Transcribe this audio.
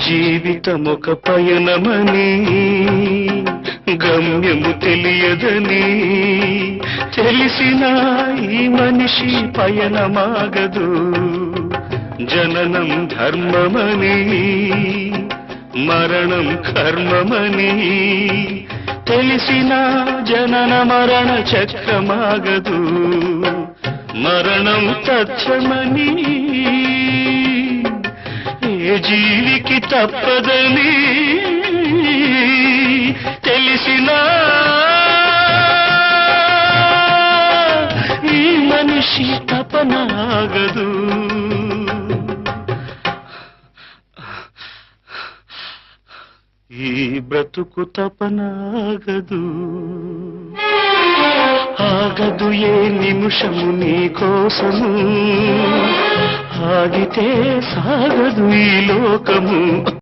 జీవితమొక పయనమని గమ్యము తెలియదని తెలిసిన ఈ మనిషి పయనమాగదు. జననం ధర్మమని మరణం కర్మమని తెలిసిన జనన మరణ చక్రమాగదు. మరణం తథ్యమని ఏ జీవికి తప్పదని తెలిసిన ఈ మనిషి తపనాగదు. ఈ బ్రతుకు తపనాగదు. ఆగదు ఏ నిమిషము నీ కోసము, ఆగితే సాగదు ఈ లోకము.